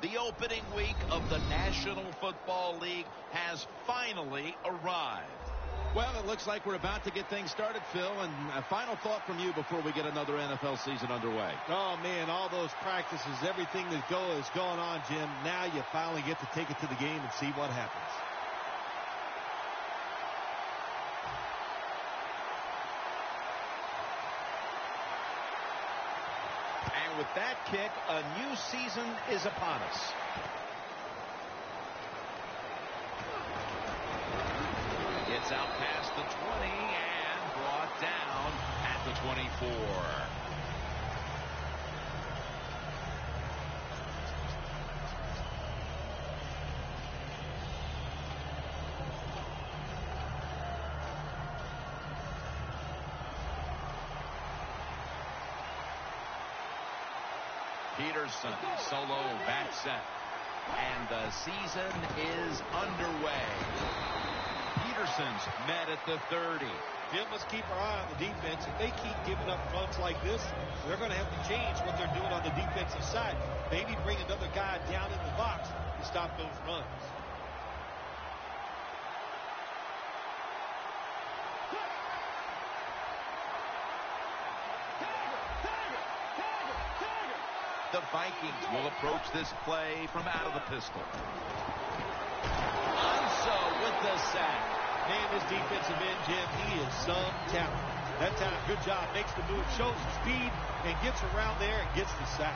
The opening week of the National Football League has finally arrived. Well, it looks like we're about to get things started, Phil. And a final thought from you before we get another NFL season underway. Oh, man, all those practices, everything that is going on, Jim. Now you finally get to take it to the game and see what happens. And with that kick, a new season is upon us. It's out past the 20 and brought down at the 24. Peterson, solo back set. And the season is underway. Peterson's met at the 30. Jim, let's keep our eye on the defense. If they keep giving up runs like this, they're going to have to change what they're doing on the defensive side. Maybe bring another guy down in the box to stop those runs. The Vikings will approach this play from out of the pistol. Anso with the sack. Man, this defensive end, Jim, he is some talent. That time, good job. Makes the move, shows the speed, and gets around there and gets the sack.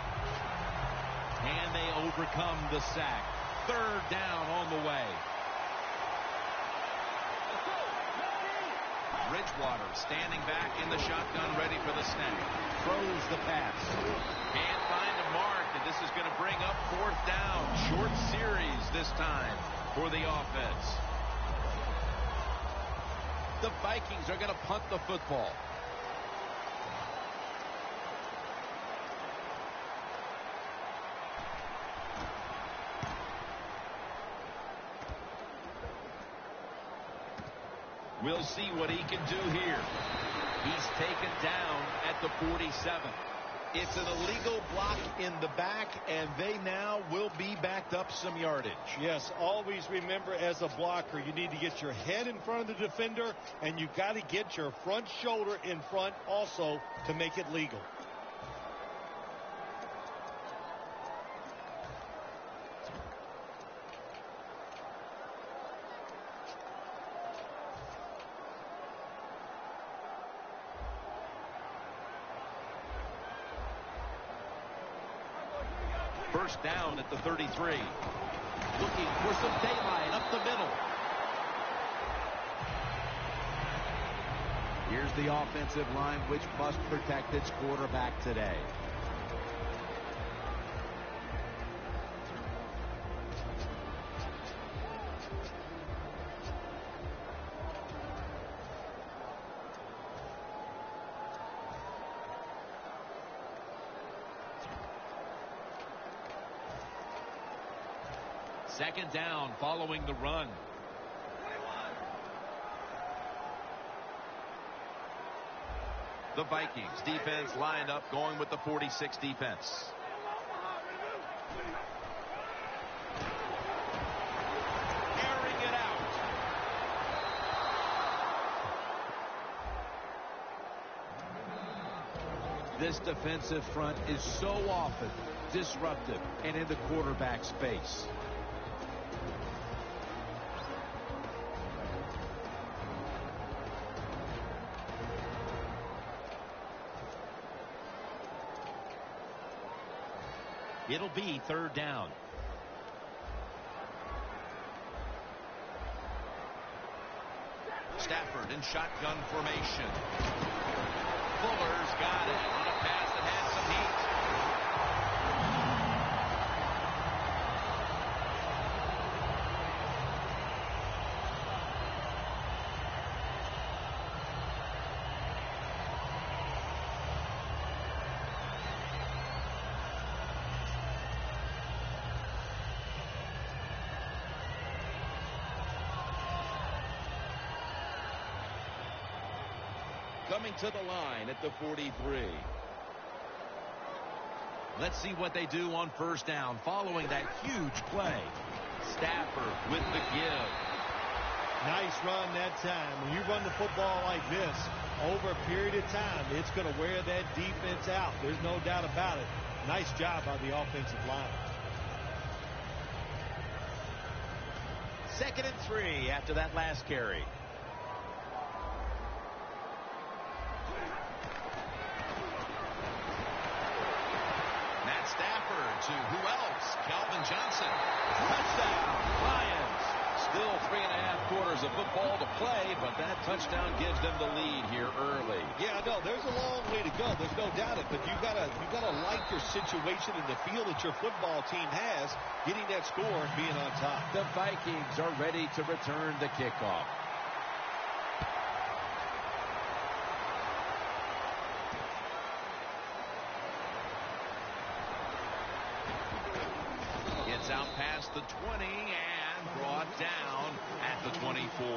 And they overcome the sack. Third down on the way. Bridgewater standing back in the shotgun, ready for the snap. Throws the pass. Can't find a mark, and this is going to bring up fourth down. Short series this time for the offense. The Vikings are going to punt the football. We'll see what he can do here. He's taken down at the 47. It's an illegal block in the back, and they now will be backed up some yardage. Yes, always remember as a blocker, you need to get your head in front of the defender, and you got to get your front shoulder in front also to make it legal. First down at the 33. Looking for some daylight up the middle. Here's the offensive line, which must protect its quarterback today. Second down following the run. The Vikings defense lined up going with the 46 defense. Airing it out. This defensive front is so often disruptive and in the quarterback's face. It'll be third down. Stafford in shotgun formation. Fuller's got it on a pass that had some heat. Coming to the line at the 43. Let's see what they do on first down following that huge play. Stafford with the give. Nice run that time. When you run the football like this over a period of time, it's going to wear that defense out. There's no doubt about it. Nice job by the offensive line. 2nd and 3 after that last carry. Matt Stafford to who else? Calvin Johnson. Touchdown, Lions. Still 3.5 quarters of football to play, but that touchdown gives them the lead here early. Yeah, I know. There's a long way to go. There's no doubt it, but you gotta like your situation and the feel that your football team has, getting that score and being on top. The Vikings are ready to return the kickoff. It's out past the 20 and brought down at the 24.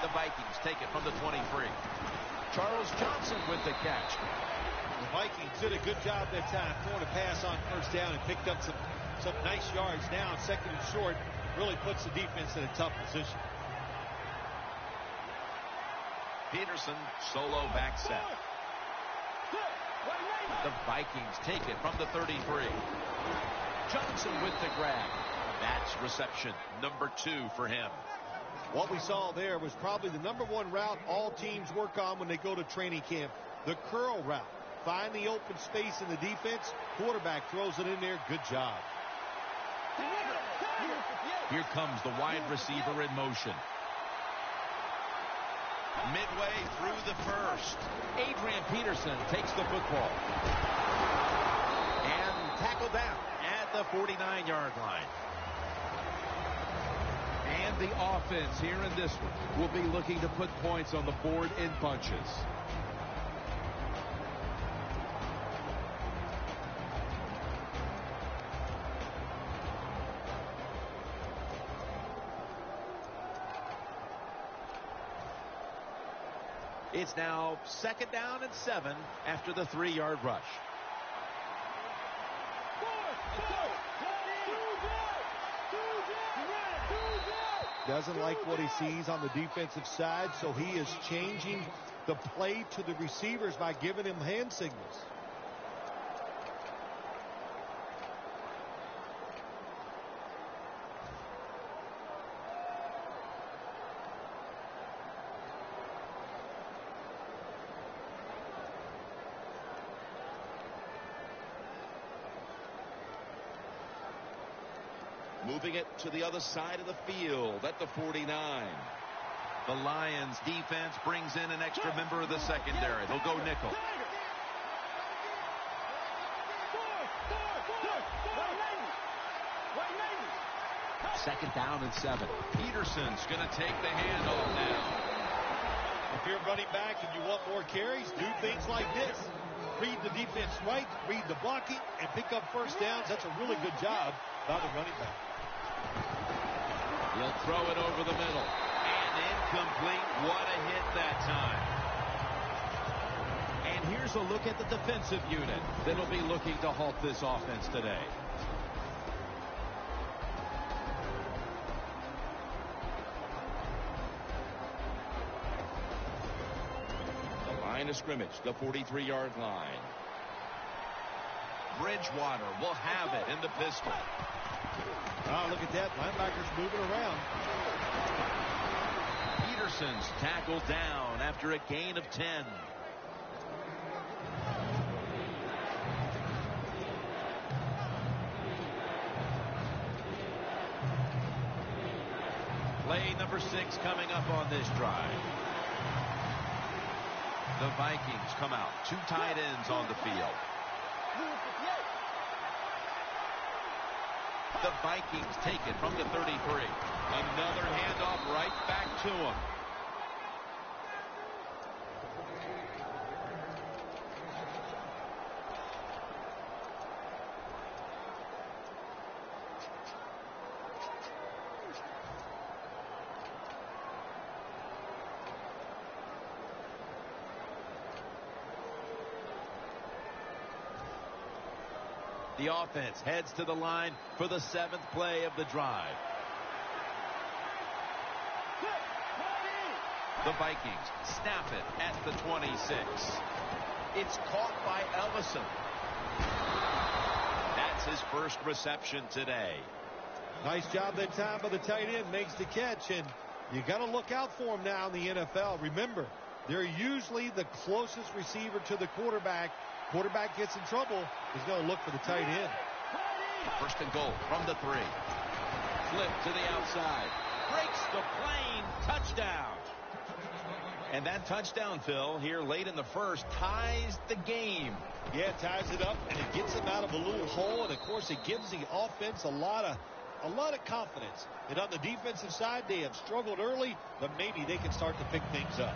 The Vikings take it from the 23. Charles Johnson with the catch. The Vikings did a good job that time throwing a pass on first down and picked up some nice yards. Now 2nd and short really puts the defense in a tough position. Peterson solo back set. The Vikings take it from the 33. Johnson with the grab. That's reception number 2 for him. What we saw there was probably the number 1 route all teams work on when they go to training camp. The curl route. Find the open space in the defense. Quarterback throws it in there. Good job. Here comes the wide receiver in motion. Midway through the first, Adrian Peterson takes the football. And tackled down at the 49-yard line. And the offense here in this one will be looking to put points on the board in bunches. It's now 2nd down and 7 after the 3-yard rush. Doesn't like what he sees on the defensive side, so he is changing the play to the receivers by giving him hand signals. Moving it to the other side of the field at the 49. The Lions defense brings in an extra member of the secondary. They'll go nickel. Second down and 7. Peterson's going to take the handoff now. If you're running back and you want more carries, do things like this. Read the defense right, read the blocking, and pick up first downs. That's a really good job by the running back. He'll throw it over the middle. And incomplete. What a hit that time. And here's a look at the defensive unit that'll be looking to halt this offense today. The line of scrimmage, the 43-yard line. Bridgewater will have it in the pistol. Oh, look at that. Linebackers moving around. Peterson's tackled down after a gain of 10. Play number 6 coming up on this drive. The Vikings come out. 2 tight ends on the field. The Vikings take it from the 33. Another handoff right back to him. The offense heads to the line for the 7th play of the drive. The Vikings snap it at the 26. It's caught by Ellison. That's his first reception today. Nice job that time by the tight end. Makes the catch, and you got to look out for him now in the NFL. Remember, they're usually the closest receiver to the quarterback. Quarterback gets in trouble, he's going to look for the tight end. First and goal from the 3. Flip to the outside. Breaks the plane. Touchdown. And that touchdown, Phil, here late in the first, ties the game. Yeah, it ties it up, and it gets them out of a little hole, and of course it gives the offense a lot of confidence. And on the defensive side, they have struggled early, but maybe they can start to pick things up.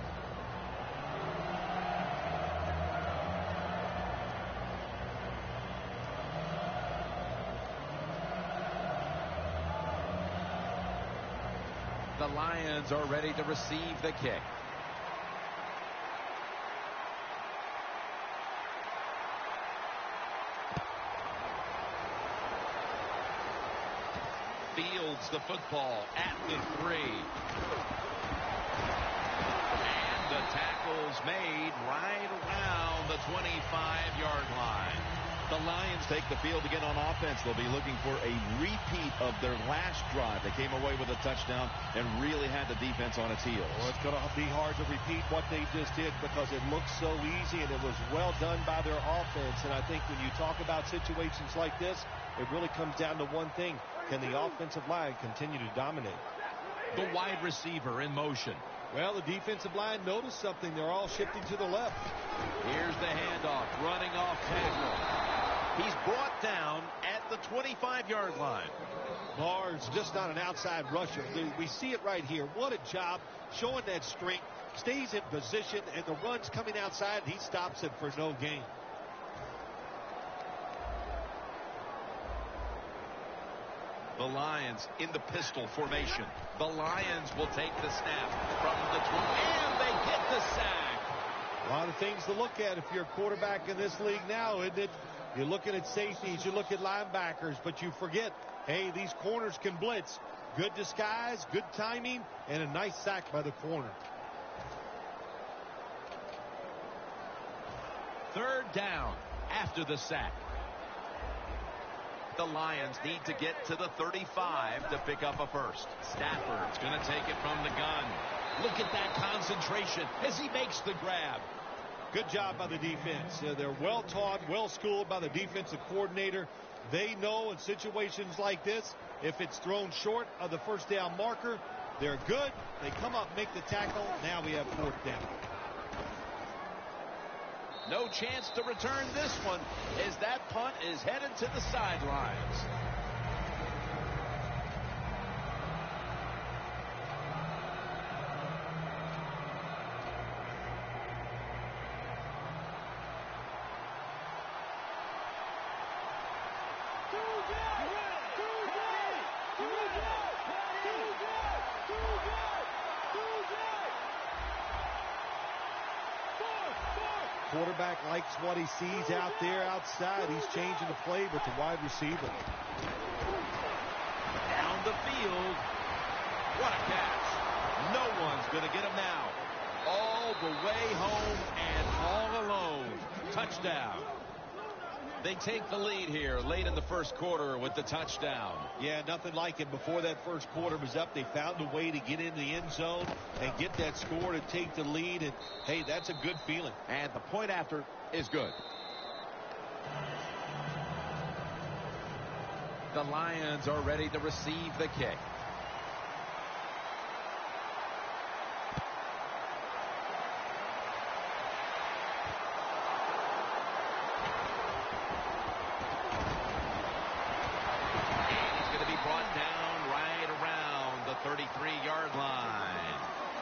The Lions are ready to receive the kick. Fields the football at the 3. And the tackle's made right around the 25-yard line. The Lions take the field again on offense. They'll be looking for a repeat of their last drive. They came away with a touchdown and really had the defense on its heels. Well, it's going to be hard to repeat what they just did because it looked so easy and it was well done by their offense. And I think when you talk about situations like this, it really comes down to one thing. Can the offensive line continue to dominate? The wide receiver in motion. Well, the defensive line noticed something. They're all shifting to the left. Here's the handoff, running off tackle. He's brought down at the 25-yard line. Barr's just not an outside rusher. We see it right here. What a job showing that strength. Stays in position, and the run's coming outside, and he stops it for no gain. The Lions in the pistol formation. The Lions will take the snap from the 20, and they get the sack. A lot of things to look at if you're a quarterback in this league now, isn't it? You're looking at safeties, you look at linebackers, but you forget, hey, these corners can blitz. Good disguise, good timing, and a nice sack by the corner. 3rd down after the sack. The Lions need to get to the 35 to pick up a first. Stafford's going to take it from the gun. Look at that concentration as he makes the grab. Good job by the defense. They're well taught, well schooled by the defensive coordinator. They know in situations like this, if it's thrown short of the first down marker, they're good. They come up, make the tackle. Now we have 4th down. No chance to return this one as that punt is headed to the sidelines. Quarterback likes what he sees out there outside. He's changing the play with the wide receiver. Down the field. What a catch. No one's going to get him now. All the way home and all alone. Touchdown. They take the lead here late in the first quarter with the touchdown. Yeah, nothing like it. Before that first quarter was up, they found a way to get in the end zone and get that score to take the lead. And, hey, that's a good feeling. And the point after is good. The Lions are ready to receive the kick. Brought down right around the 33-yard line.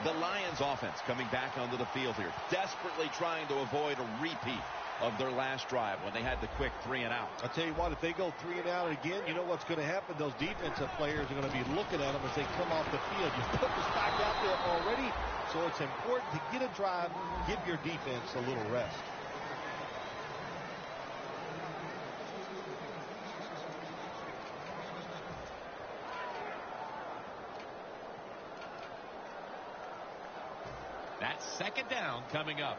The Lions offense coming back onto the field here, desperately trying to avoid a repeat of their last drive when they had the quick 3 and out. I'll tell you what, if they go 3 and out again, you know what's going to happen? Those defensive players are going to be looking at them as they come off the field. You put the stock out there already, so it's important to get a drive, give your defense a little rest. Second down coming up.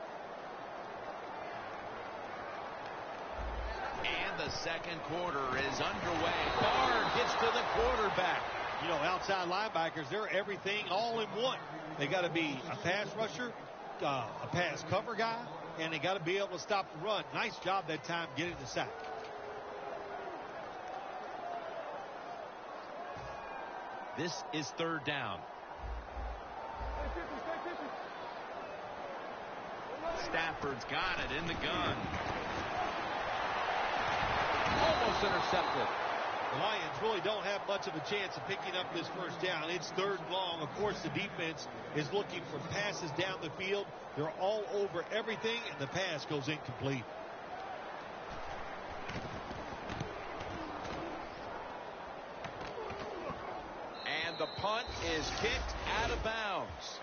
And the second quarter is underway. Barr gets to the quarterback. You know, outside linebackers, they're everything all in one. They got to be a pass rusher, a pass cover guy, and they got to be able to stop the run. Nice job that time getting the sack. This is third down. Stafford's got it in the gun. Almost intercepted. The Lions really don't have much of a chance of picking up this first down. It's third and long. Of course, the defense is looking for passes down the field. They're all over everything, and the pass goes incomplete. And the punt is kicked out of bounds.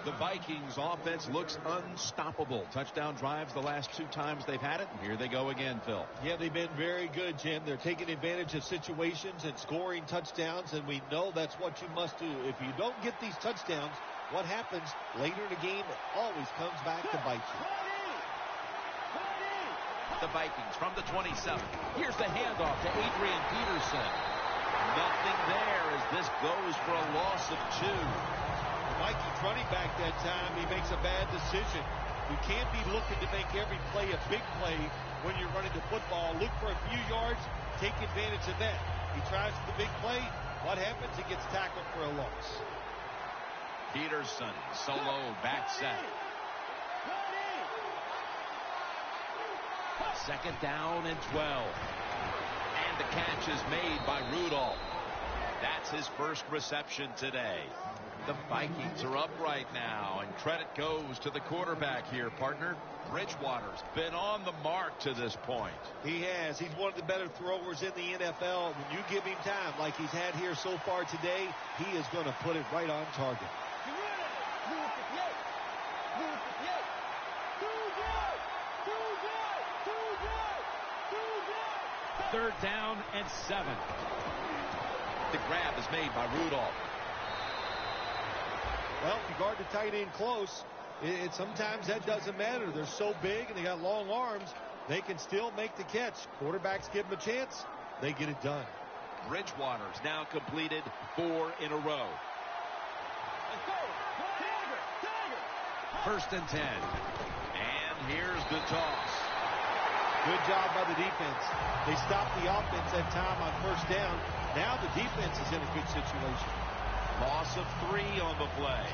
The Vikings offense looks unstoppable. Touchdown drives the last 2 times they've had it. And here they go again, Phil. Yeah, they've been very good, Jim. They're taking advantage of situations and scoring touchdowns, and we know that's what you must do. If you don't get these touchdowns, what happens later in the game, it always comes back to bite you. The Vikings from the 27. Here's the handoff to Adrian Peterson. Nothing there as this goes for a loss of 2. Vikings running back that time, he makes a bad decision. You can't be looking to make every play a big play when you're running the football. Look for a few yards, take advantage of that. He tries for the big play. What happens? He gets tackled for a loss. Peterson, solo, back set. Second down and 12. And the catch is made by Rudolph. That's his first reception today. The Vikings are up right now, and credit goes to the quarterback here, partner. Bridgewater's been on the mark to this point. He has. He's one of the better throwers in the NFL. When you give him time like he's had here so far today, he is going to put it right on target. Third down and 7. The grab is made by Rudolph. Well, if you guard the tight end close, sometimes that doesn't matter. They're so big and they got long arms, they can still make the catch. Quarterbacks give them a chance, they get it done. Bridgewater's now completed 4 in a row. First and 10. And here's the toss. Good job by the defense. They stopped the offense that time on first down. Now the defense is in a good situation. Loss of 3 on the play.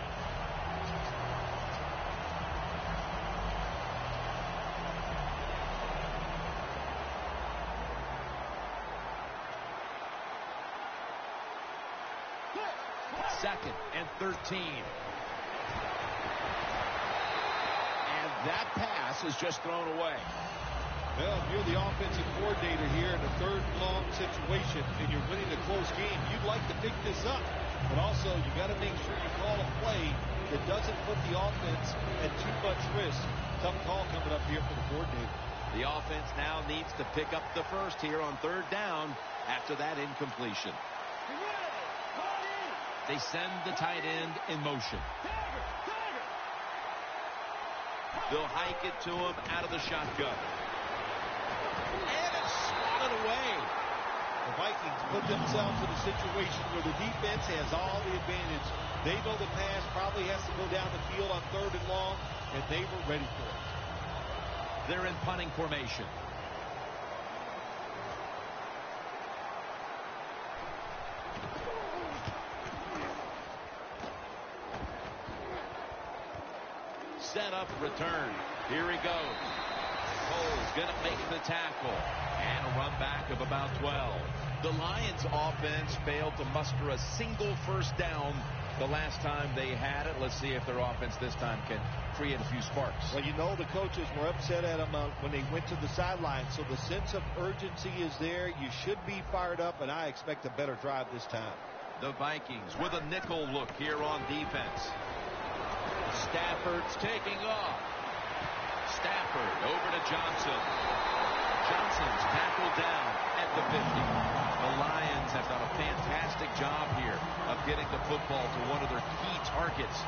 Second and 13. And that pass is just thrown away. Well, if you're the offensive coordinator here in a third and long situation and you're winning a close game, you'd like to pick this up. But also, you got to make sure you call a play that doesn't put the offense at too much risk. Tough call coming up here for the coordinator. The offense now needs to pick up the first here on third down after that incompletion. They send the tight end in motion. They'll hike it to him out of the shotgun. And it's swatted away. The Vikings put themselves in a situation where the defense has all the advantage. They know the pass probably has to go down the field on third and long, and they were ready for it. They're in punting formation. Set up, return. Here he goes. Cole's going to make the tackle. And a run back of about 12. The Lions offense failed to muster a single first down the last time they had it. Let's see if their offense this time can create a few sparks. Well, you know the coaches were upset at them when they went to the sideline. So the sense of urgency is there. You should be fired up, and I expect a better drive this time. The Vikings with a nickel look here on defense. Stafford's taking off. Stafford over to Johnson. Johnson's tackled down at the 50. The Lions have done a fantastic job here of getting the football to one of their key targets.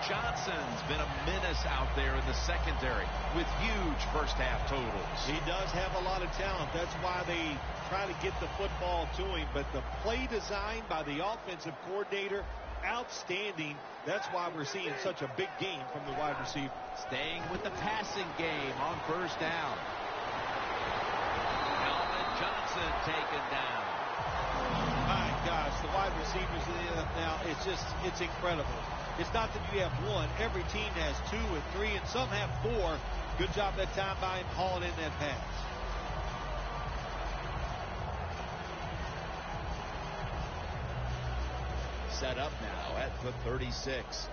Johnson's been a menace out there in the secondary with huge first-half totals. He does have a lot of talent. That's why they try to get the football to him. But the play design by the offensive coordinator, outstanding. That's why we're seeing such a big game from the wide receiver. Staying with the passing game on first down. Calvin Johnson taken down. My gosh, the wide receivers now, it's incredible. It's not that you have one. Every team has 2 and 3, and some have 4. Good job that time by him hauling in that pass. Set up now at the 36.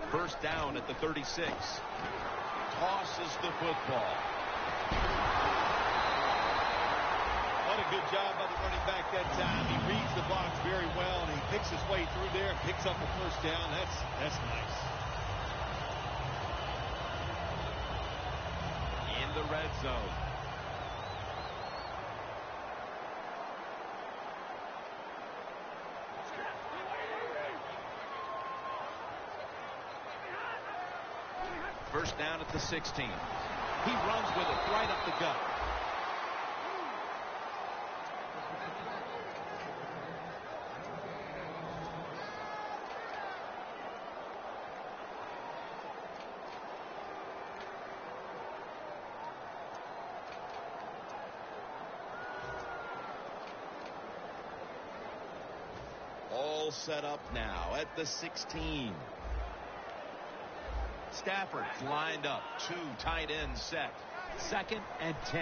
First down at the 36. Tosses the football. What a good job by the running back that time. He reads the box very well, and he picks his way through there and picks up a first down. That's nice. In the red zone. First down at the 16. He runs with it right up the gut. All set up now at the 16. Stafford's lined up. 2 tight ends set. 2nd and 10.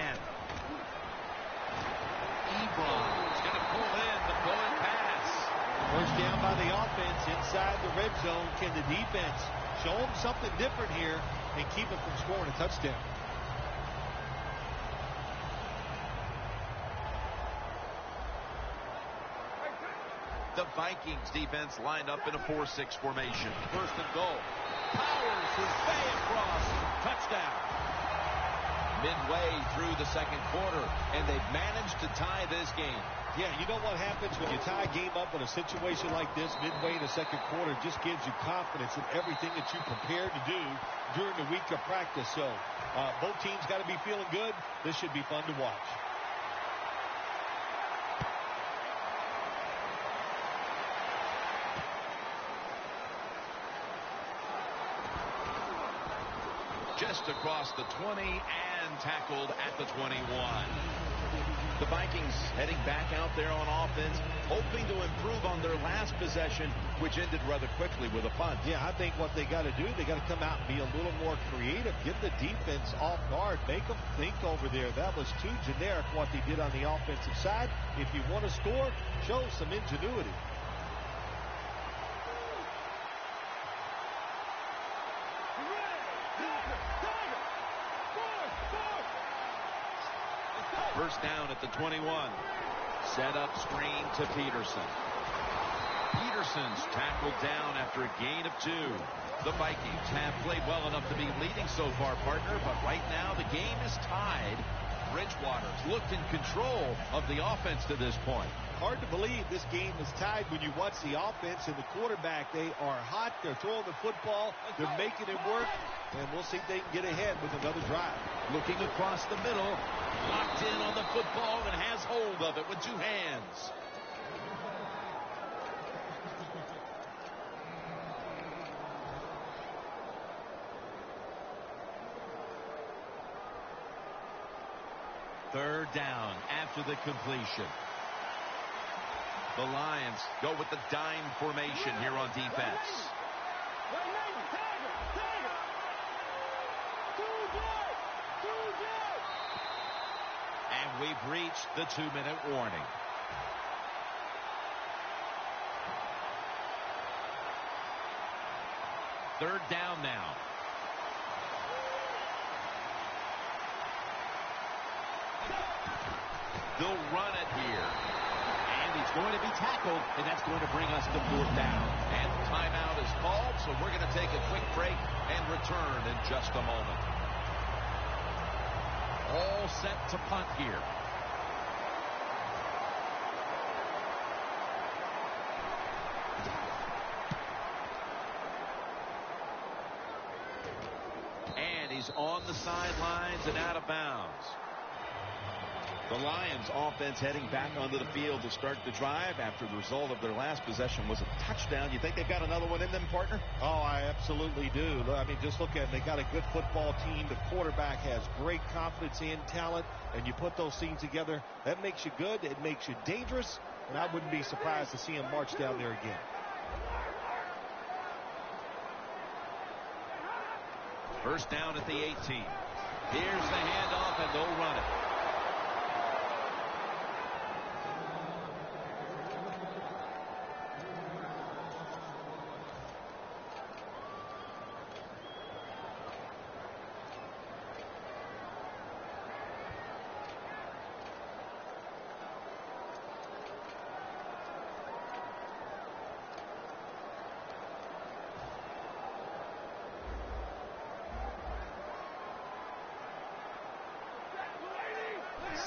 Ebron's going to pull in the bullet pass. First down by the offense inside the red zone. Can the defense show them something different here and keep them from scoring a touchdown? The Vikings defense lined up in a 4-6 formation. First and goal. Powers his way across. Touchdown. Midway through the second quarter, and they've managed to tie this game. Yeah, you know what happens when you tie a game up in a situation like this midway in the second quarter? It just gives you confidence in everything that you prepared to do during the week of practice. So both teams got to be feeling good. This should be fun to watch. Just across the 20 and tackled at the 21. The Vikings heading back out there on offense, hoping to improve on their last possession, which ended rather quickly with a punt. Yeah, I think what they got to do, they got to come out and be a little more creative, get the defense off guard, make them think over there. That was too generic what they did on the offensive side. If you want to score, show some ingenuity. First down at the 21. Set up screen to Peterson. Peterson's tackled down after a gain of 2. The Vikings have played well enough to be leading so far, partner, but right now the game is tied. Bridgewater's looked in control of the offense to this point. Hard to believe this game is tied when you watch the offense and the quarterback. They are hot. They're throwing the football. They're making it work. And we'll see if they can get ahead with another drive. Looking across the middle. Locked in on the football and has hold of it with 2 hands. Third down after the completion. The Lions go with the dime formation here on defense. And we've reached the 2-minute warning. Third down now. They'll run it here. And he's going to be tackled, and that's going to bring us to 4th down. And the timeout is called, so we're going to take a quick break and return in just a moment. All set to punt here. And he's on the sidelines and out of bounds. The Lions offense heading back onto the field to start the drive after the result of their last possession was a touchdown. You think they've got another one in them, partner? Oh, I absolutely do. I mean, just look at it. They got a good football team. The quarterback has great confidence and talent, and you put those things together, that makes you good. It makes you dangerous, and I wouldn't be surprised to see him march down there again. First down at the 18. Here's the handoff, and they'll run it.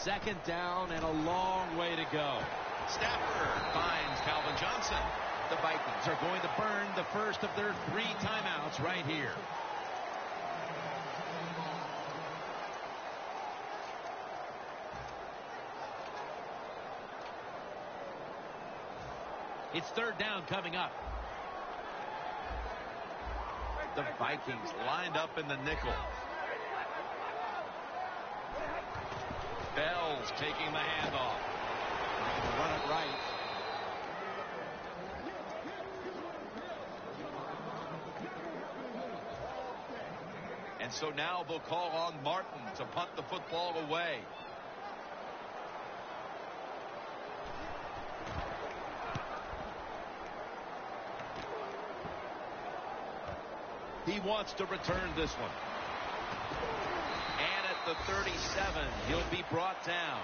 Second down and a long way to go. Stafford finds Calvin Johnson. The Vikings Are going to burn the first of their 3 timeouts right here. It's third down coming up. The Vikings lined up in the nickel. Bell's taking the handoff. They're going to run it right. And so now they'll call on Martin to punt the football away. He wants to return this one. And at the 37, he'll be brought down.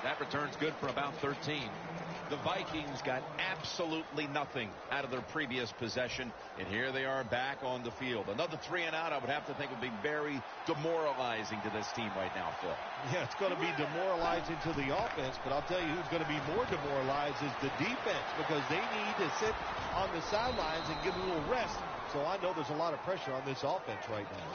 That return's good for about 13. The Vikings got absolutely nothing out of their previous possession, and here they are back on the field. Another 3 and out, I would have to think, would be very demoralizing to this team right now, Phil. Yeah, it's going to be demoralizing to the offense, but I'll tell you who's going to be more demoralized is the defense, because they need to sit on the sidelines and get a little rest. So I know there's a lot of pressure on this offense right now.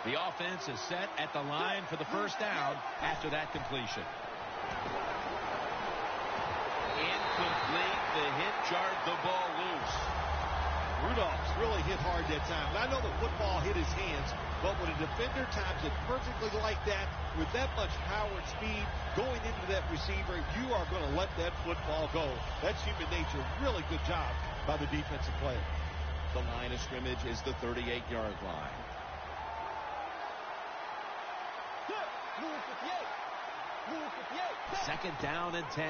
The offense is set at the line for the first down after that completion. Incomplete. The hit jarred the ball loose. Rudolph's really hit hard that time. And I know the football hit his hands, but when a defender times it perfectly like that, with that much power and speed going into that receiver, you are going to let that football go. That's human nature. Really good job by the defensive player. The line of scrimmage is the 38-yard line. Second down and 10.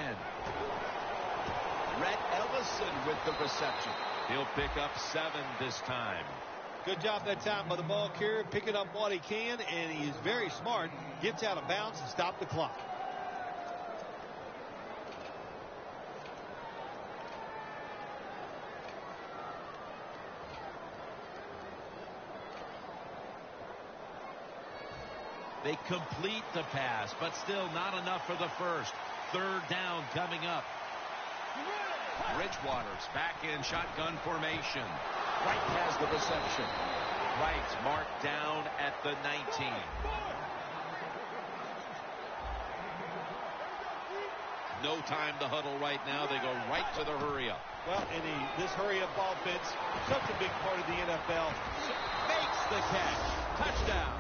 Rhett Ellison with the reception. He'll pick up 7 this time. Good job that time by the ball carrier, picking up what he can, and he is very smart. Gets out of bounds and stop the clock. They complete the pass, but still not enough for the first. Third down coming up. Bridgewater's back in shotgun formation. Wright has the reception. Wright marked down at the 19. No time to huddle right now. They go right to the hurry-up. Well, and this hurry-up offense, such a big part of the NFL. Makes the catch. Touchdown.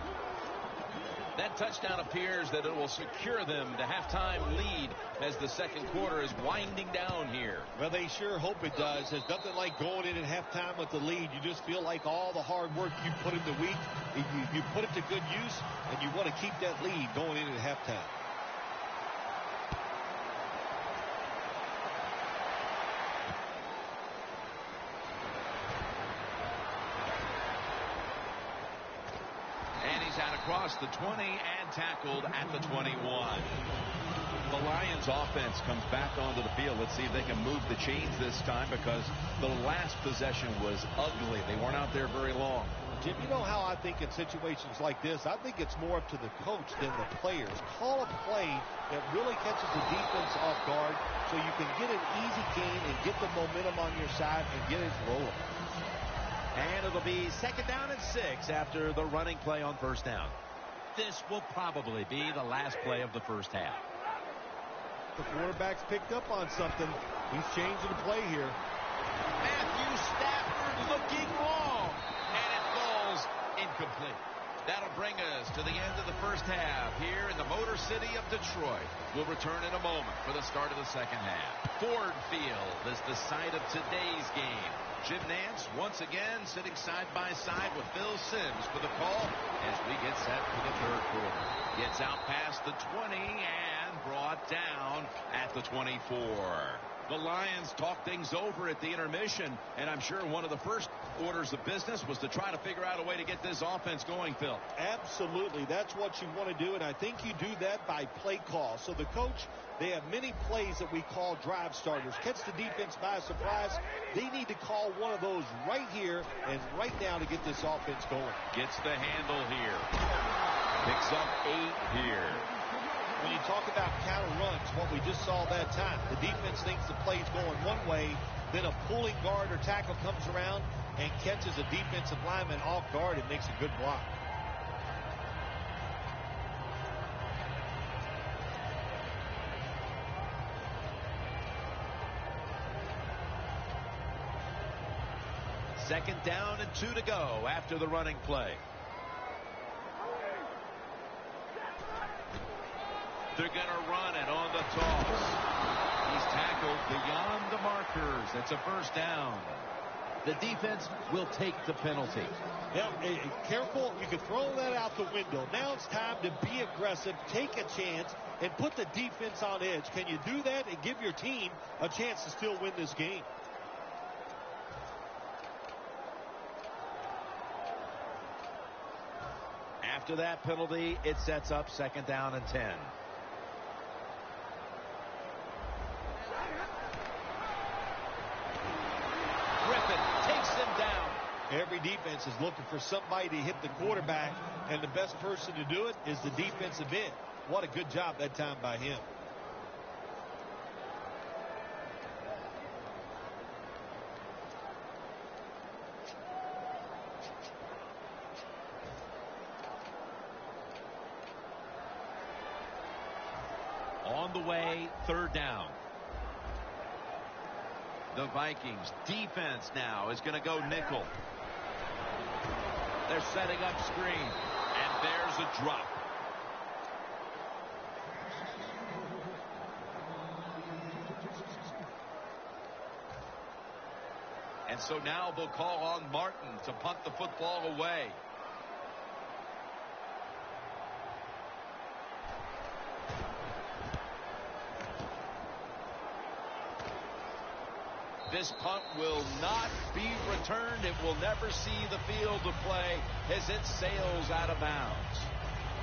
That touchdown appears that it will secure them to halftime lead as the second quarter is winding down here. Well, they sure hope it does. There's nothing like going in at halftime with the lead. You just feel like all the hard work you put in the week, you put it to good use, and you want to keep that lead going in at halftime. And he's out of across the 20 and tackled at the 21. The Lions offense comes back onto the field. Let's see if they can move the chains this time, because the last possession was ugly. They weren't out there very long. Jim, you know how I think in situations like this, I think it's more up to the coach than the players. Call a play that really catches the defense off guard so you can get an easy game and get the momentum on your side and get it rolling. And it'll be 2nd down and 6 after the running play on 1st down. This will probably be the last play of the 1st half. The quarterback's picked up on something. He's changing the play here. Matthew Stafford looking long, and it falls incomplete. That'll bring us to the end of the 1st half here in the Motor City of Detroit. We'll return in a moment for the start of the 2nd half. Ford Field is the site of today's game. Jim Nance once again sitting side by side with Phil Simms for the call as we get set for the 3rd quarter. Gets out past the 20 and brought down at the 24. The Lions talk things over at the intermission, and I'm sure one of the first orders of business was to try to figure out a way to get this offense going, Phil. Absolutely. That's what you want to do, and I think you do that by play call. So the coach, they have many plays that we call drive starters. Catch the defense by surprise. They need to call one of those right here and right now to get this offense going. Gets the handle here. Picks up 8 here. When you talk about counter runs, what we just saw that time, the defense thinks the play's going one way, then a pulling guard or tackle comes around and catches a defensive lineman off guard and makes a good block. Second down and 2 to go after the running play. They're going to run it on the toss. He's tackled beyond the markers. It's a 1st down. The defense will take the penalty. Now, careful, you can throw that out the window. Now it's time to be aggressive, take a chance, and put the defense on edge. Can you do that and give your team a chance to still win this game? After that penalty, it sets up 2nd down and 10. Griffin takes him down. Every defense is looking for somebody to hit the quarterback, and the best person to do it is the defensive end. What a good job that time by him. On the way, 3rd down. The Vikings defense now is going to go nickel. They're setting up screen, and there's a drop. And so now they'll call on Martin to punt the football away. This punt will not be returned. It will never see the field of play as it sails out of bounds.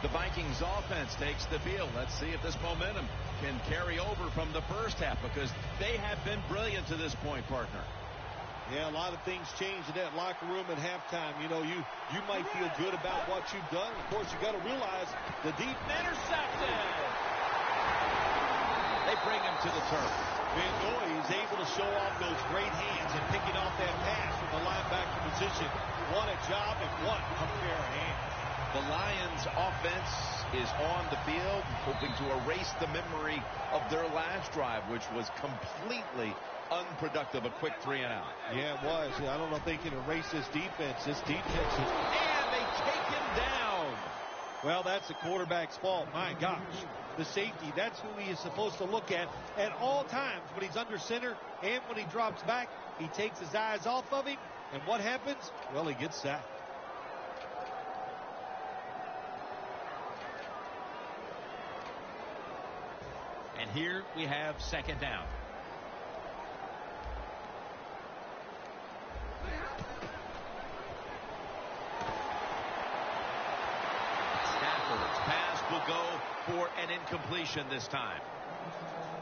The Vikings offense takes the field. Let's see if this momentum can carry over from the 1st half, because they have been brilliant to this point, partner. Yeah, a lot of things changed in that locker room at halftime. You know, you might feel good about what you've done. Of course, you got to realize the deep Intercepted. They bring him to the turf. Van Noy is able to show off those great hands and picking off that pass from the linebacker position. What a job and what a pair of hands. The Lions offense is on the field, hoping to erase the memory of their last drive, which was completely unproductive. A quick 3 and out. Yeah, it was. I don't know if they can erase this defense. This defense is... And they take him down. Well, that's the quarterback's fault. My gosh. The safety, that's who he is supposed to look at all times. When he's under center and when he drops back, he takes his eyes off of him. And what happens? Well, he gets sacked. And here we have 2nd down. for an incompletion this time.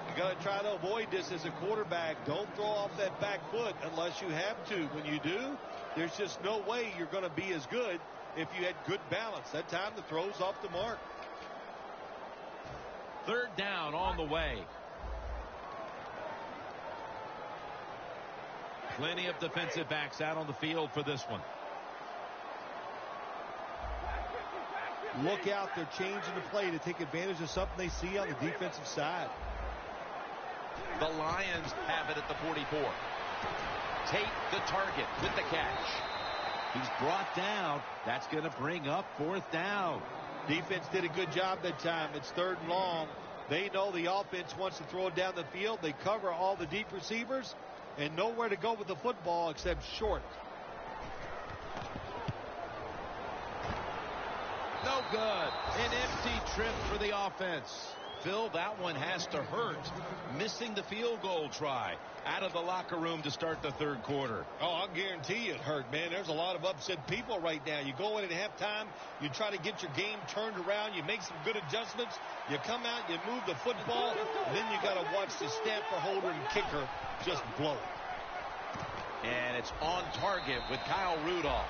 You got to try to avoid this as a quarterback. Don't throw off that back foot unless you have to. When you do, there's just no way you're going to be as good if you had good balance. That time the throw's off the mark. Third down on the way. Plenty of defensive backs out on the field for this one. Look out, they're changing the play to take advantage of something they see on the defensive side. The Lions have it at the 44. Tate the target with the catch. He's brought down. That's going to bring up fourth down. Defense did a good job that time. It's third and long. They know the offense wants to throw it down the field. They cover all the deep receivers and nowhere to go with the football except short. No good. An empty trip for the offense. Phil, that one has to hurt. Missing the field goal try. Out of the locker room to start the third quarter. Oh, I'll guarantee you it hurt, man. There's a lot of upset people right now. You go in at halftime, you try to get your game turned around, you make some good adjustments, you come out, you move the football, and then you got to watch the snapper, holder, and kicker just blow it. And it's on target with Kyle Rudolph.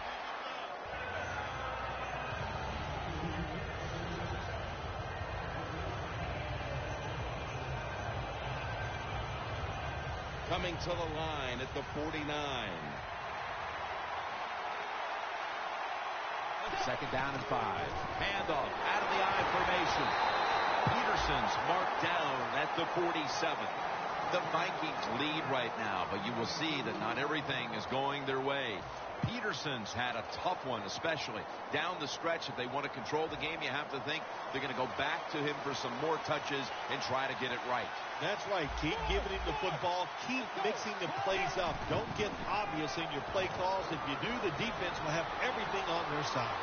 Coming to the line at the 49. Second down and 5. Handoff out of the I formation. Peterson's marked down at the 47. The Vikings lead right now, but you will see that not everything is going their way. Peterson's had a tough one, especially down the stretch. If they want to control the game, you have to think they're going to go back to him for some more touches and try to get it right. That's right. Keep giving him the football. Keep mixing the plays up. Don't get obvious in your play calls. If you do, the defense will have everything on their side.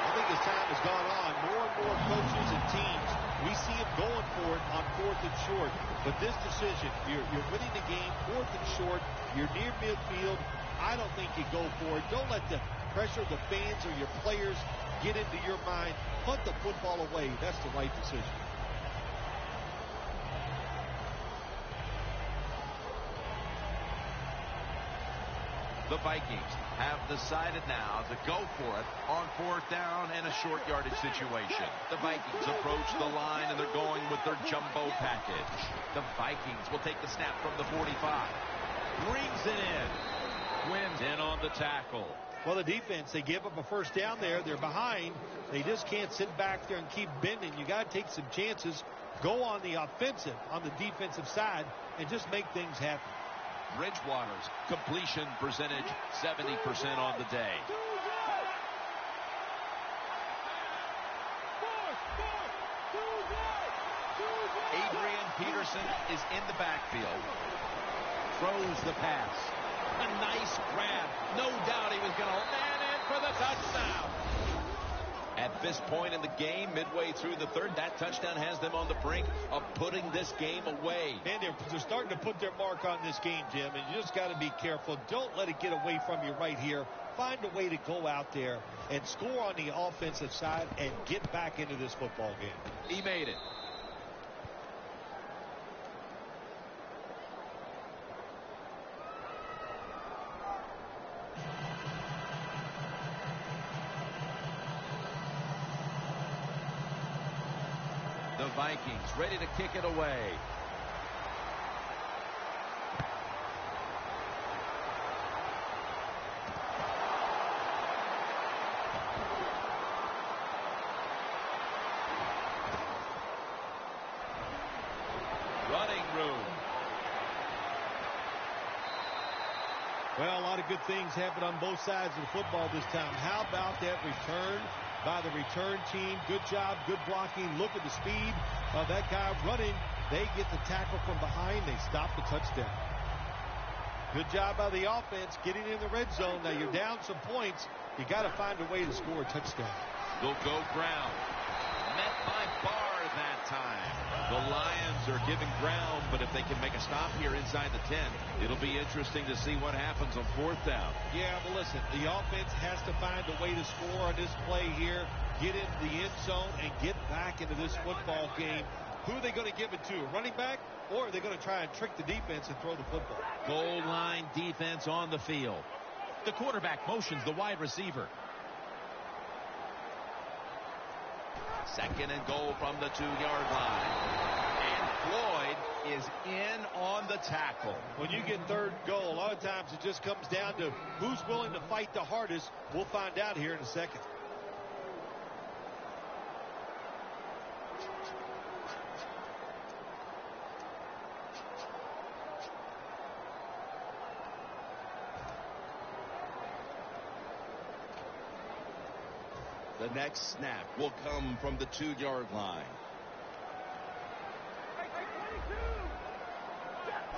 I think as time has gone on, more and more coaches and teams, we see them going for it on fourth and short. But this decision, you're winning the game, fourth and short, you're near midfield. I don't think you go for it. Don't let the pressure of the fans or your players get into your mind. Punt the football away. That's the right decision. The Vikings have decided now to go for it on fourth down and a short yardage situation. The Vikings approach the line and they're going with their jumbo package. The Vikings will take the snap from the 45. Brings it in. Wins in on the tackle. Well, the defense, they give up a first down there. They're behind. They just can't sit back there and keep bending. You got to take some chances. Go on the offensive, on the defensive side, and just make things happen. Bridgewater's completion percentage 70% on the day. Adrian Peterson is in the backfield. Throws the pass. A nice grab. No doubt he was going to man in for the touchdown. At this point in the game, midway through the third, that touchdown has them on the brink of putting this game away. Man, they're starting to put their mark on this game, Jim, and you just got to be careful. Don't let it get away from you right here. Find a way to go out there and score on the offensive side and get back into this football game. He made it. The Vikings ready to kick it away. Running room. Well, a lot of good things happen on both sides of the football this time. How about that return by the return team? Good job, good blocking. Look at the speed of that guy running. They get the tackle from behind. They stop the touchdown. Good job by the offense getting in the red zone. Now you're down some points. You got to find a way to score a touchdown. They'll go ground. Met by Barr that time. The Lions are giving ground, but if they can make a stop here inside the 10, it'll be interesting to see what happens on fourth down. Yeah, but listen, the offense has to find a way to score on this play here. get into the end zone and get back into this football game. Who are they going to give it to? A running back? Or are they going to try and trick the defense and throw the football? Goal line defense on the field. The quarterback motions the wide receiver. Second and goal from the 2-yard line. And Floyd is in on the tackle. When you get third and goal, a lot of times it just comes down to who's willing to fight the hardest. We'll find out here in a second. The next snap will come from the 2-yard line.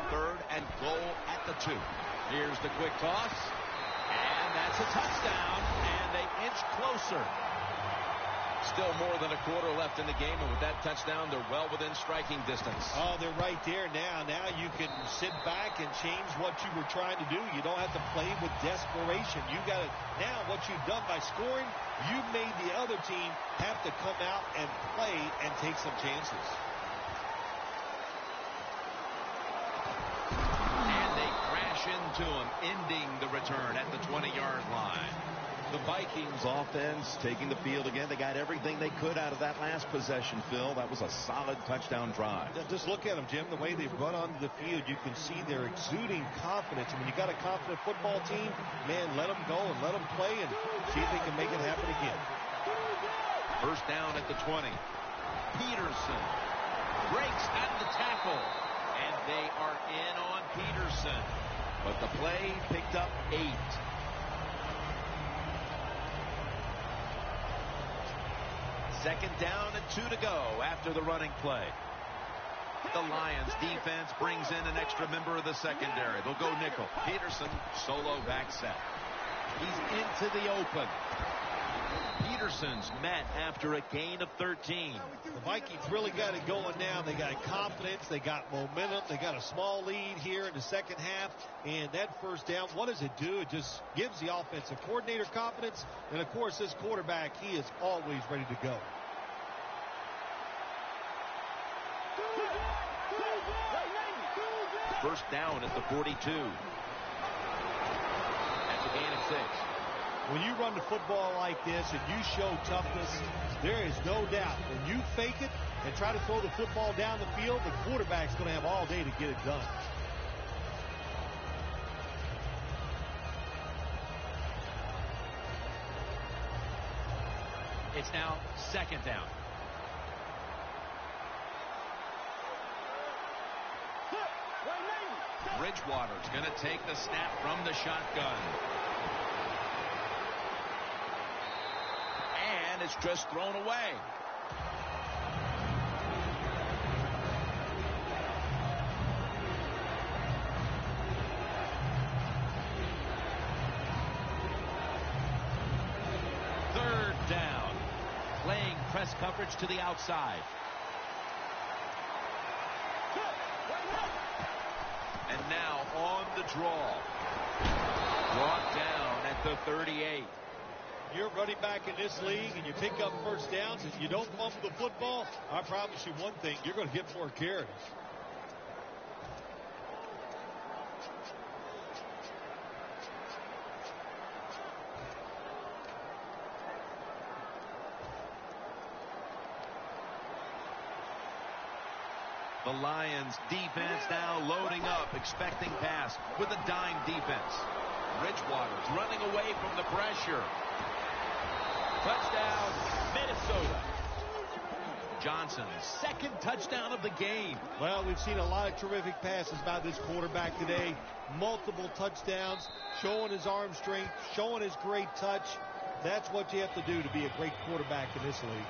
Third and goal at the 2. Here's the quick toss. And that's a touchdown. And they inch closer. Still more than a quarter left in the game. And with that touchdown, they're well within striking distance. Oh, they're right there now. Now you can sit back and change what you were trying to do. You don't have to play with desperation. You got to, now what you've done by scoring, you made the other team have to come out and play and take some chances. And they crash into him, ending the return at the 20-yard line. The Vikings offense taking the field again. They got everything they could out of that last possession, Phil. That was a solid touchdown drive. Just look at them, Jim. The way they run onto the field, you can see they're exuding confidence. And when you got a confident football team, man, let them go and let them play and see if they can make it happen again. First down at the 20. Peterson breaks out of the tackle. And they are in on Peterson. But the play picked up 8. Second down and 2 to go after the running play. The Lions defense brings in an extra member of the secondary. They'll go nickel. Peterson solo back set. He's into the open. Peterson's met after a gain of 13. The Vikings really got it going now. They got confidence. They got momentum. They got a small lead here in the second half. And that first down, what does it do? It just gives the offensive coordinator confidence. And, of course, this quarterback, he is always ready to go. First down at the 42. At the gain of 6. When you run the football like this and you show toughness, there is no doubt when you fake it and try to throw the football down the field, the quarterback's going to have all day to get it done. It's now second down. Bridgewater's going to take the snap from the shotgun. And it's just thrown away. Third down. Playing press coverage to the outside. And now on the draw. Brought down at the 38. You're running back in this league and you pick up first downs and you don't fumble the football, I promise you one thing, you're going to get more carries. The Lions defense now loading up, expecting pass with a dime defense. Bridgewater's running away from the pressure. Touchdown, Minnesota. Johnson's second touchdown of the game. Well, we've seen a lot of terrific passes by this quarterback today. Multiple touchdowns, showing his arm strength, showing his great touch. That's what you have to do to be a great quarterback in this league.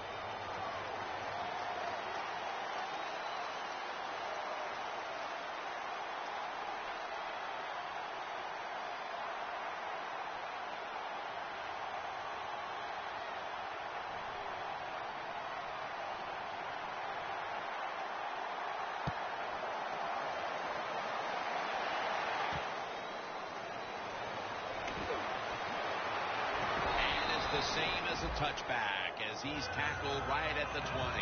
the same as a touchback as he's tackled right at the 20.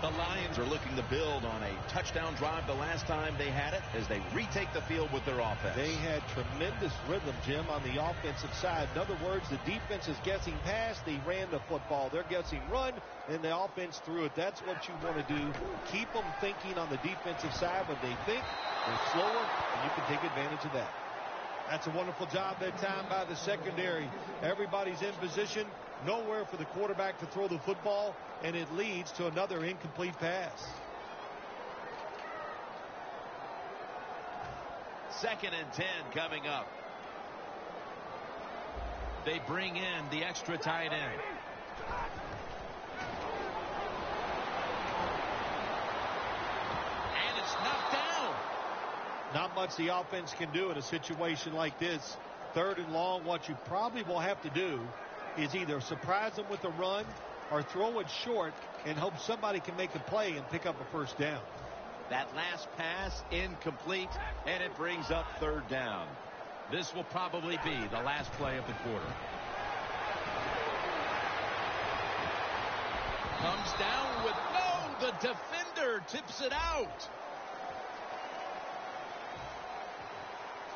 The Lions are looking to build on a touchdown drive the last time they had it as they retake the field with their offense. They had tremendous rhythm, Jim, on the offensive side. In other words, the defense is guessing pass. They ran the football. They're guessing run, and the offense threw it. That's what you want to do. Keep them thinking on the defensive side. When they think, they're slower, and you can take advantage of that. That's a wonderful job that time by the secondary. Everybody's in position. Nowhere for the quarterback to throw the football, and it leads to another incomplete pass. 2nd and 10 coming up. They bring in the extra tight end. And it's knocked down. Not much the offense can do in a situation like this. 3rd and long, what you probably will have to do is either surprise them with a run or throw it short and hope somebody can make a play and pick up a 1st down. That last pass incomplete, and it brings up 3rd down. This will probably be the last play of the quarter. Comes down with the defender tips it out.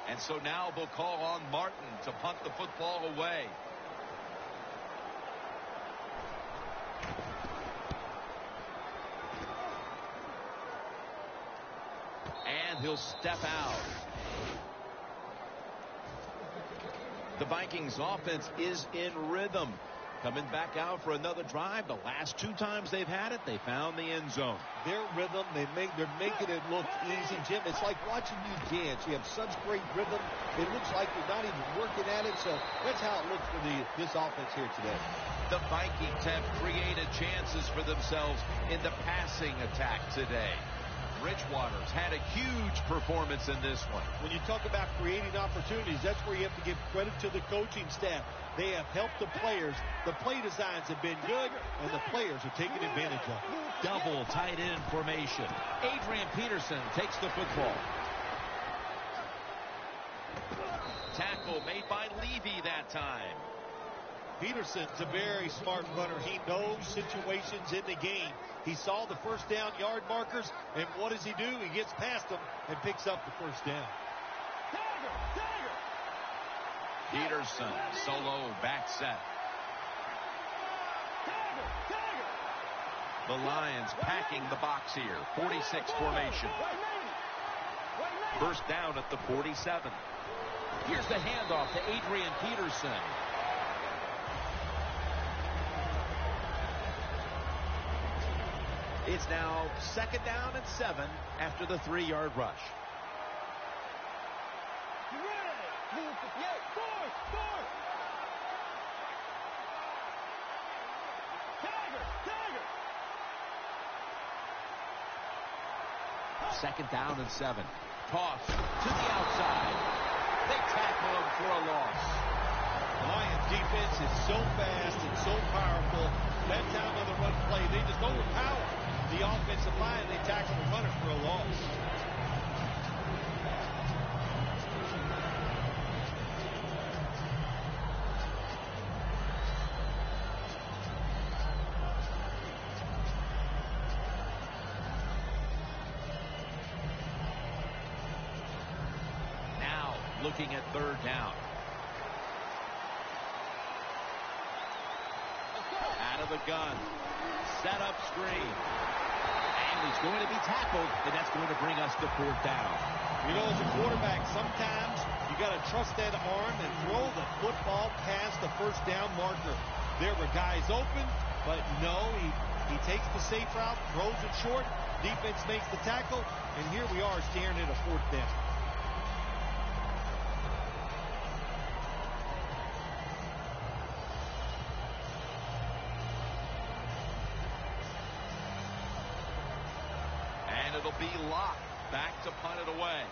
And so now they'll call on Martin to punt the football away. And he'll step out. The Vikings offense is in rhythm. Coming back out for another drive. The last 2 times they've had it, they found the end zone. Their rhythm, they're making it look easy, Jim. It's like watching you dance. You have such great rhythm. It looks like you're not even working at it. So that's how it looks for this offense here today. The Vikings have created chances for themselves in the passing attack today. Bridgewater's had a huge performance in this one. When you talk about creating opportunities, that's where you have to give credit to the coaching staff. They have helped the players. The play designs have been good, and the players are taking advantage of it. Double tight end formation. Adrian Peterson takes the football. Tackle made by Levy that time. Peterson's a very smart runner. He knows situations in the game. He saw the 1st down yard markers, and what does he do? He gets past them and picks up the 1st down. Peterson, solo back set. The Lions packing the box here. 46 formation. 1st down at the 47. Here's the handoff to Adrian Peterson. It's now 2nd down and 7 after the 3-yard rush. Second down and 7. Toss to the outside. They tackle him for a loss. Lions defense is so fast and so powerful. That time on the run play, they just overpower the offensive line. They tackle the runner for a loss. Now looking at 3rd down. Out of the gun. Set up screen. And he's going to be tackled, and that's going to bring us to 4th down. You know, as a quarterback, sometimes you got to trust that arm and throw the football past the 1st down marker. There were guys open, but no, he takes the safe route, throws it short. Defense makes the tackle, and here we are staring at a 4th down. It'll be Locke back to punt it away.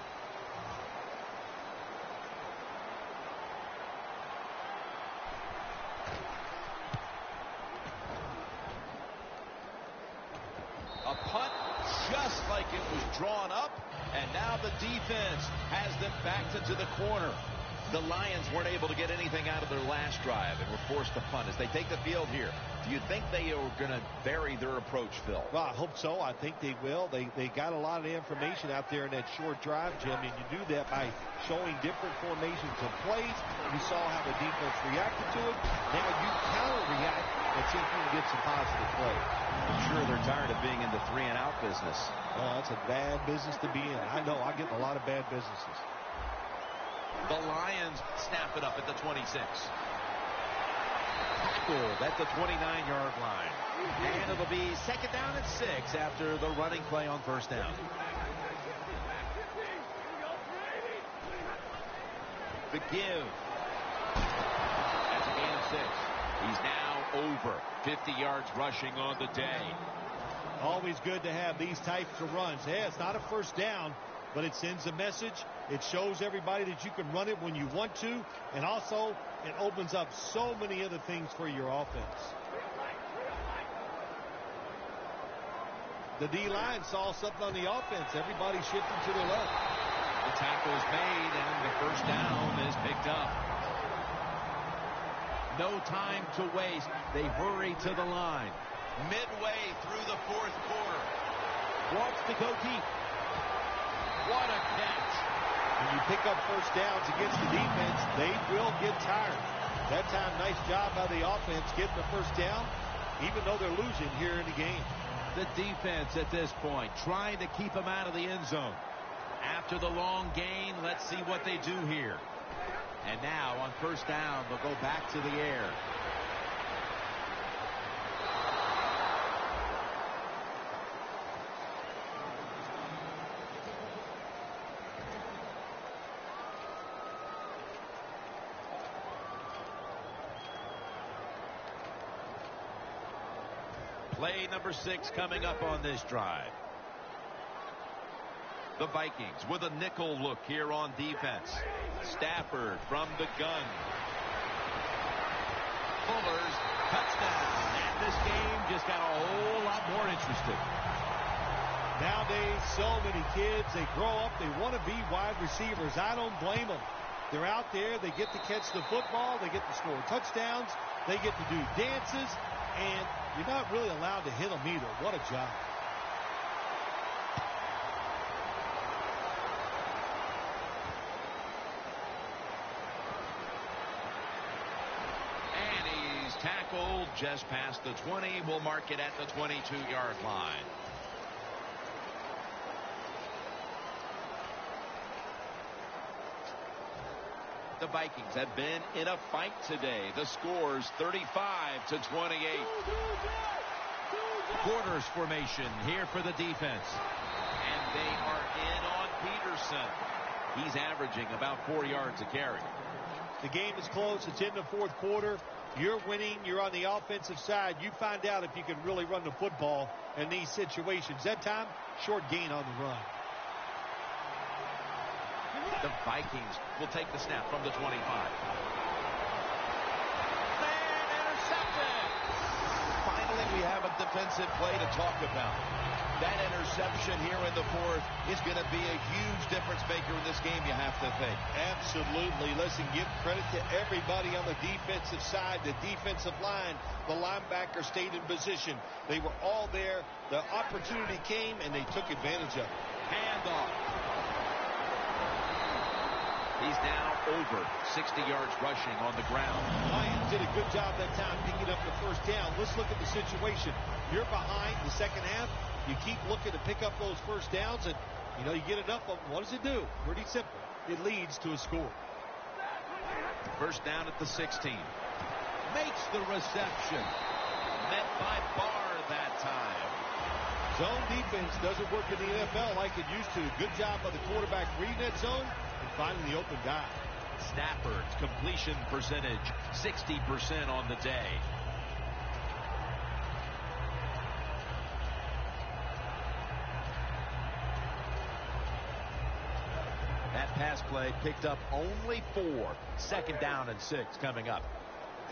A punt just like it was drawn up, and now the defense has them backed into the corner. The Lions weren't able to get anything out of their last drive and were forced to punt. As they take the field here, do you think they are going to vary their approach, Phil? Well, I hope so. I think they will. They got a lot of information out there in that short drive, Jim, and you do that by showing different formations of plays. You saw how the defense reacted to it. Now you counter-react and see if you can get some positive play. I'm sure they're tired of being in the 3-and-out business. Oh, that's a bad business to be in. I know. I get in a lot of bad businesses. The Lions snap it up at the 26. Tackled at the 29-yard line. And it'll be second down and 6 after the running play on first down. The give. That's a gain of 6. He's now over 50 yards rushing on the day. Always good to have these types of runs. Yeah, it's not a first down, but it sends a message. It shows everybody that you can run it when you want to, and also it opens up so many other things for your offense. The D-line saw something on the offense. Everybody shifting to the left. The tackle's made, and the first down is picked up. No time to waste. They hurry to the line. Midway through the fourth quarter. Wants to go deep. What a catch. When you pick up first downs against the defense, they will get tired. That time, nice job by the offense getting the first down, even though they're losing here in the game. The defense at this point trying to keep them out of the end zone. After the long gain, let's see what they do here. And now on first down, they'll go back to the air. Play number 6 coming up on this drive. The Vikings with a nickel look here on defense. Stafford from the gun. Fuller's touchdown. And this game just got a whole lot more interesting. Nowadays, so many kids, they grow up, they want to be wide receivers. I don't blame them. They're out there, they get to catch the football, they get to score touchdowns, they get to do dances, and you're not really allowed to hit them either. What a job. And he's tackled just past the 20. We'll mark it at the 22-yard line. The Vikings have been in a fight today. The score's 35-28. Quarters formation here for the defense. And they are in on Peterson. He's averaging about 4 yards a carry. The game is close. It's in the fourth quarter. You're winning. You're on the offensive side. You find out if you can really run the football in these situations. That time, short gain on the run. The Vikings will take the snap from the 25. And intercepted. Finally, we have a defensive play to talk about. That interception here in the fourth is going to be a huge difference maker in this game, you have to think. Absolutely. Listen, give credit to everybody on the defensive side, the defensive line. The linebacker stayed in position. They were all there. The opportunity came, and they took advantage of it. Handoff. He's now over 60 yards rushing on the ground. Lions did a good job that time picking up the first down. Let's look at the situation. You're behind the second half. You keep looking to pick up those first downs, and, you get enough of them. What does it do? Pretty simple. It leads to a score. First down at the 16. Makes the reception. Met by Barr that time. Zone defense doesn't work in the NFL like it used to. Good job by the quarterback reading that zone and finding the open guy. Stafford's completion percentage, 60% on the day. That pass play picked up only 4. Second down and 6 coming up.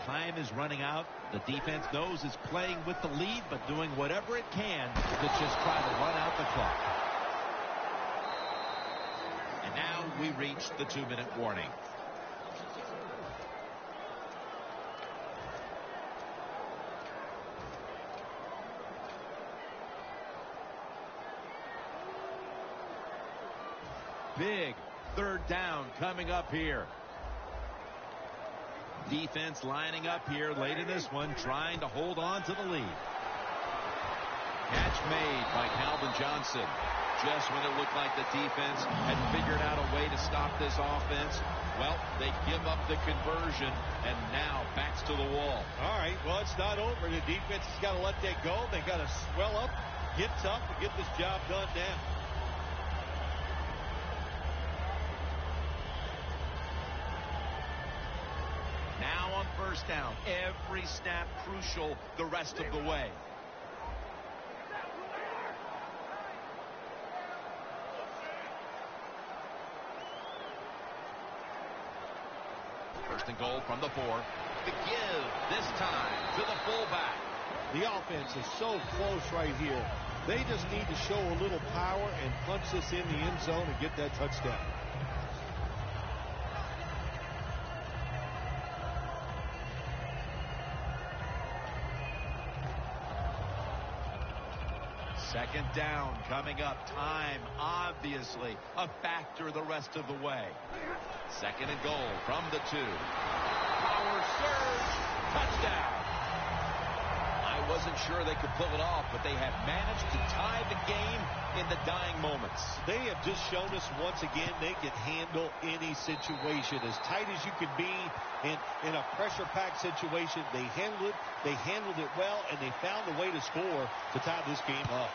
Time is running out. The defense knows it's playing with the lead, but doing whatever it can to just try to run out the clock. And now we reach the 2-minute warning. big third down coming up here. Defense lining up here late in this one, trying to hold on to the lead. Catch made by Calvin Johnson. Just when it looked like the defense had figured out a way to stop this offense, well, they give up the conversion, and now backs to the wall. All right, well, it's not over. The defense has got to let that go. They got to swell up, get tough, and get this job done now. Now on first down, every snap crucial the rest of the way. First and goal from the 4. The give this time to the fullback. The offense is so close right here. They just need to show a little power and punch this in the end zone and get that touchdown. Second down coming up. Time, obviously, a factor the rest of the way. Second and goal from the 2. Power surge. Touchdown. I wasn't sure they could pull it off, but they have managed to tie the game in the dying moments. They have just shown us once again they can handle any situation. As tight as you can be in a pressure-packed situation, they handled it well, and they found a way to score to tie this game up.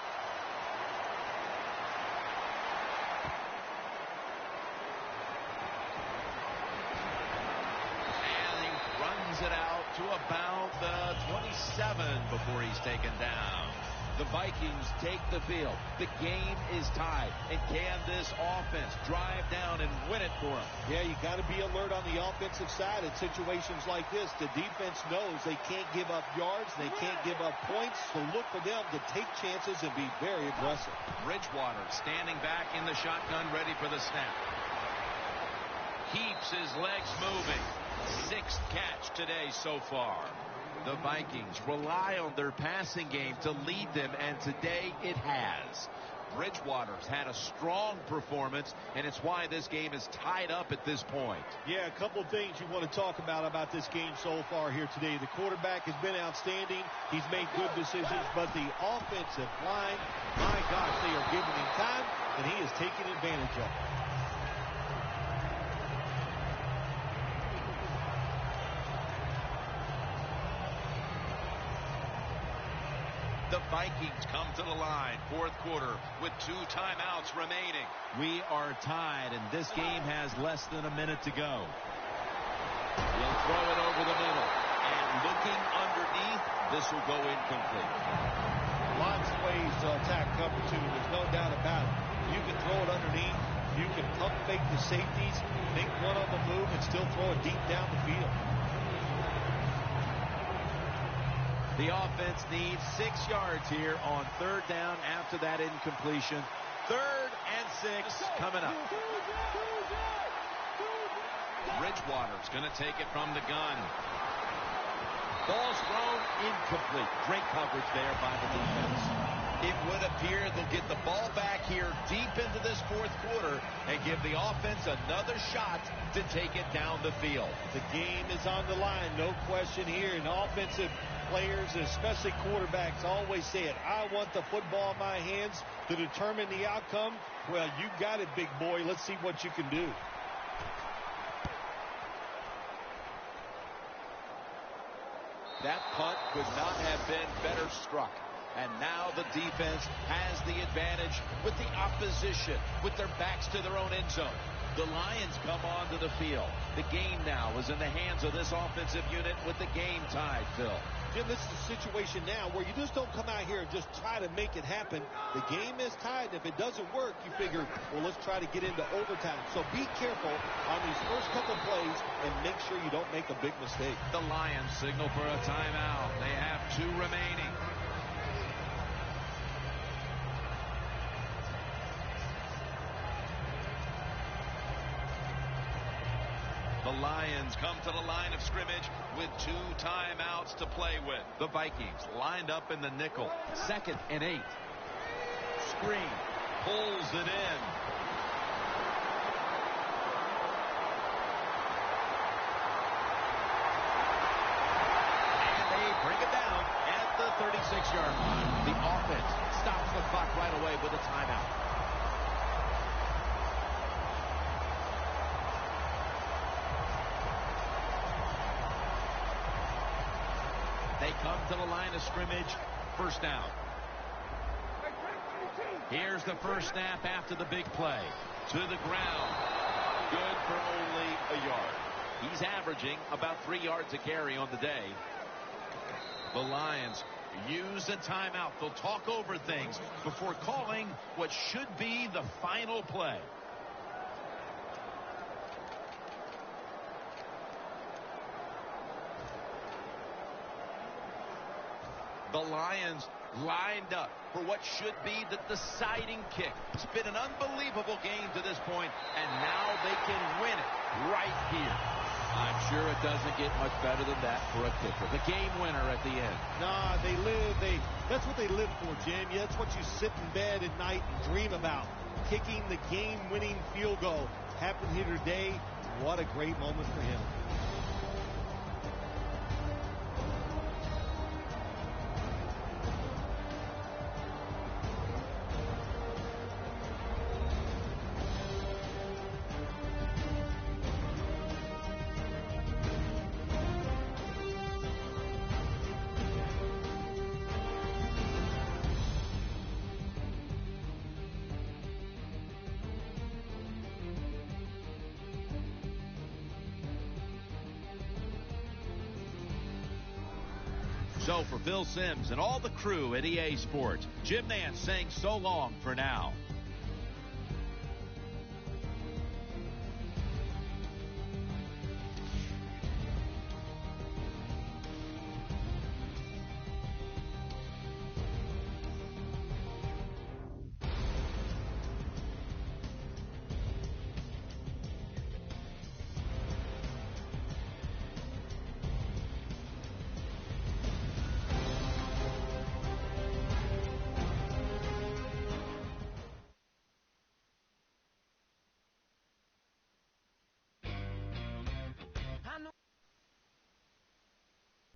It out to about the 27 before he's taken down. The Vikings take the field. The game is tied. And can this offense drive down and win it for them? Yeah, you got to be alert on the offensive side in situations like this. The defense knows they can't give up yards. They can't give up points. So look for them to take chances and be very aggressive. Bridgewater standing back in the shotgun, ready for the snap. Keeps his legs moving. 6th catch today so far. The Vikings rely on their passing game to lead them, and today it has. Bridgewater's had a strong performance, and it's why this game is tied up at this point. Yeah, a couple of things you want to talk about this game so far here today. The quarterback has been outstanding. He's made good decisions, but the offensive line, my gosh, they are giving him time, and he is taking advantage of it. The Vikings come to the line, 4th quarter, with 2 timeouts remaining. We are tied, and this game has less than a minute to go. He'll throw it over the middle, and looking underneath, this will go incomplete. Lots of ways to attack cover 2. There's no doubt about it. You can throw it underneath. You can pump fake the safeties, make one of them move, and still throw it deep down the field. The offense needs 6 yards here on 3rd down after that incompletion. 3rd and 6 coming up. Bridgewater's going to take it from the gun. Ball's thrown incomplete. Great coverage there by the defense. It would appear they'll get the ball back here deep into this 4th quarter and give the offense another shot to take it down the field. The game is on the line, no question here. And offensive players, especially quarterbacks, always say it. I want the football in my hands to determine the outcome. Well, you got it, big boy. Let's see what you can do. That punt could not have been better struck. And now the defense has the advantage with the opposition, with their backs to their own end zone. The Lions come onto the field. The game now is in the hands of this offensive unit with the game tied, Phil. Jim, this is a situation now where you just don't come out here and just try to make it happen. The game is tied. If it doesn't work, you figure, well, let's try to get into overtime. So be careful on these first couple plays and make sure you don't make a big mistake. The Lions signal for a timeout. They have 2 remaining. The Lions come to the line of scrimmage with 2 timeouts to play with. The Vikings lined up in the nickel. 2nd and 8. Screen. Pulls it in. 6-yard line. The offense stops the clock right away with a timeout. They come to the line of scrimmage. First down. Here's the first snap after the big play. To the ground. Good for only a yard. He's averaging about 3 yards a carry on the day. The Lions use a timeout. They'll talk over things before calling what should be the final play. The Lions lined up for what should be the deciding kick. It's been an unbelievable game to this point, and now they can win it right here. I'm sure it doesn't get much better than that for a kicker. The game winner at the end. Nah, that's what they live for, Jim. Yeah, that's what you sit in bed at night and dream about. Kicking the game-winning field goal. Happened here today. What a great moment for him. So for Phil Simms and all the crew at EA Sports, Jim Nance saying so long for now.